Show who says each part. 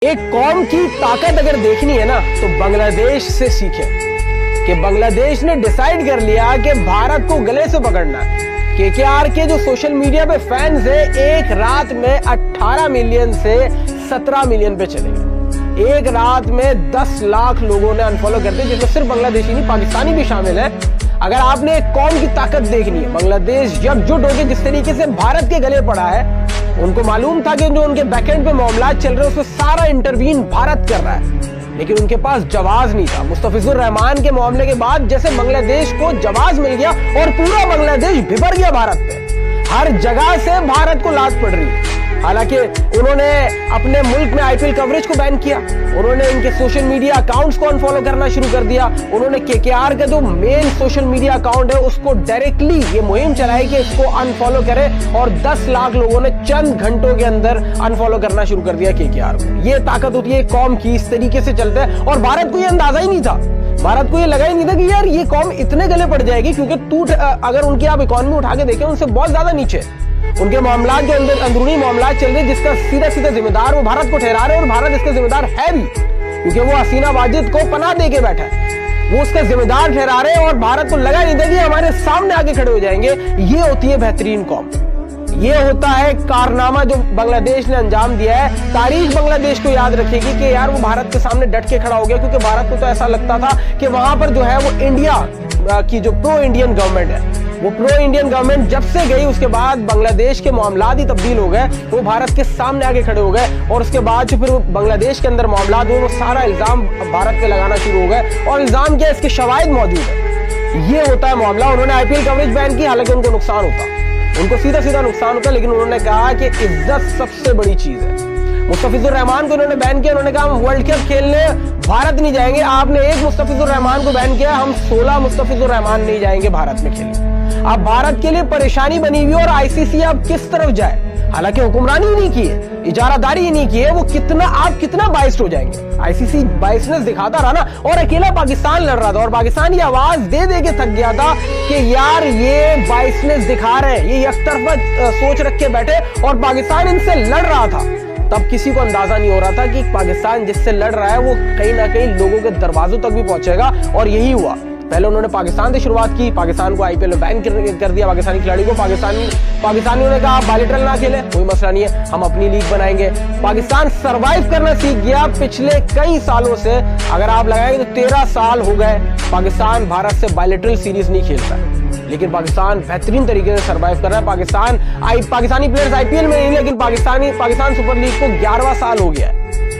Speaker 1: एक कौम की ताकत अगर देखनी है ना तो बांग्लादेश से सीखें कि बांग्लादेश ने डिसाइड कर लिया कि भारत को गले से पकड़ना है। केकेआर के जो सोशल मीडिया पे फैंस है एक रात में 18 मिलियन से 17 मिलियन पे चले गए। एक रात में 10 लाख लोगों ने अनफॉलो कर दिया, जिसमें सिर्फ बांग्लादेशी नहीं पाकिस्तानी भी शामिल है। अगर आपने एक कौम की ताकत देखनी है, बांग्लादेश जब जुट होकर जिस तरीके से भारत के गले पड़ा है, उनको मालूम था कि जो उनके बैकएंड पे मामला चल रहे हैं उसमें सारा इंटरवीन भारत कर रहा है, लेकिन उनके पास जवाब नहीं था। मुस्तफिजुर रहमान के मामले के बाद जैसे बांग्लादेश को जवाब मिल गया और पूरा बांग्लादेश भिबर गया भारत पे। हर जगह से भारत को लात पड़ रही है। हालांकि उन्होंने अपने मुल्क में आईपीएल कवरेज को बैन किया, उन्होंने इनके सोशल मीडिया अकाउंट्स को अनफॉलो करना शुरू कर दिया, उन्होंने केकेआर का जो मेन सोशल मीडिया अकाउंट है उसको डायरेक्टली ये मुहिम चलाई कि इसको अनफॉलो करे, और 10 लाख लोगों ने चंद घंटों के अंदर अनफॉलो करना शुरू कर दिया केकेआर को। ये ताकत होती है कौम की, इस तरीके से चलते हैं। और भारत को ये अंदाजा ही नहीं था, भारत को ये लगा ही नहीं था कि यार ये कौम इतने गले पड़ जाएगी, क्योंकि अगर उनकी आप इकोनॉमी उठा के देखें उनसे बहुत ज्यादा नीचे उनके मामला जो अंदर अंदरूनी मामला चल रहे, जिसका सीधा सीधा जिम्मेदार वो भारत को ठहरा रहे हैं, और भारत इसका जिम्मेदार है भी, क्योंकि वो हसीना वाजिद को पनाह दे के बैठा है, वो उसका जिम्मेदार ठहरा रहे हैं। और भारत को लगा नहीं था कि हमारे सामने आके खड़े हो जाएंगे। ये होती है बेहतरीन कौम, ये होता है कारनामा जो बांग्लादेश ने अंजाम दिया है। तारीख बांग्लादेश को याद रखेगी कि यार वो भारत के सामने डट के खड़ा हो गया, क्योंकि भारत को तो ऐसा लगता था कि वहां पर जो है वो इंडिया की जो प्रो इंडियन गवर्नमेंट है, वो प्रो इंडियन गवर्नमेंट जब से गई उसके बाद बांग्लादेश के मामलात ही तब्दील हो गए। वो भारत के सामने आके खड़े हो गए, और उसके बाद जो फिर बांग्लादेश के अंदर मामलात हुए वो सारा इल्जाम भारत पे लगाना शुरू हो गए। और इल्जाम क्या, इसके शवाहिद मौजूद है। ये होता है मामला। उन्होंने आईपीएल कवरेज बैन की, हालांकि उनको नुकसान होता, उनको सीधा सीधा नुकसान होता, लेकिन उन्होंने कहा कि इज्जत सबसे बड़ी चीज है। मुस्तफिजुर रहमान को उन्होंने बैन किया, उन्होंने कहा हम वर्ल्ड कप खेलने भारत नहीं जाएंगे। आपने एक मुस्तफिजुर रहमान को बैन किया, हम 16 मुस्तफिजुर रहमान नहीं जाएंगे भारत में खेलने। अब भारत के लिए परेशानी बनी हुई, और आईसीसी अब किस तरफ जाए। हालांकि हुक्मरानी ही नहीं की है, इजारादारी ही नहीं की है, वो आप कितना बाइस्ड हो जाएंगे। आईसीसी बाइसनेस दिखाता रहा ना, और अकेला पाकिस्तान लड़ रहा था, और पाकिस्तान ये आवाज दे दे के थक गया था कि यार ये बाइसनेस दिखा रहे हैं, ये एक तरफा सोच रख के बैठे, और पाकिस्तान इनसे लड़ रहा था। तब किसी को अंदाजा नहीं हो रहा था कि पाकिस्तान जिससे लड़ रहा है वो कहीं ना कहीं लोगों के दरवाजों तक भी पहुंचेगा, और यही हुआ। पहले उन्होंने पाकिस्तान से शुरुआत की, पाकिस्तान को आईपीएल में बैन कर दिया, पाकिस्तानी खिलाड़ी को। पाकिस्तानियों ने कहा बाइलेटरल ना खेले, कोई मसला नहीं है, हम अपनी लीग बनाएंगे। पाकिस्तान सरवाइव करना सीख गया पिछले कई सालों से। अगर आप लगाएंगे तो 13 साल हो गए पाकिस्तान भारत से बाइलेटरल सीरीज नहीं खेलता है, लेकिन पाकिस्तान बेहतरीन तरीके से सरवाइव कर रहा है। पाकिस्तानी प्लेयर्स आईपीएल में नहीं, लेकिन पाकिस्तान सुपर लीग को 11वां साल हो गया है।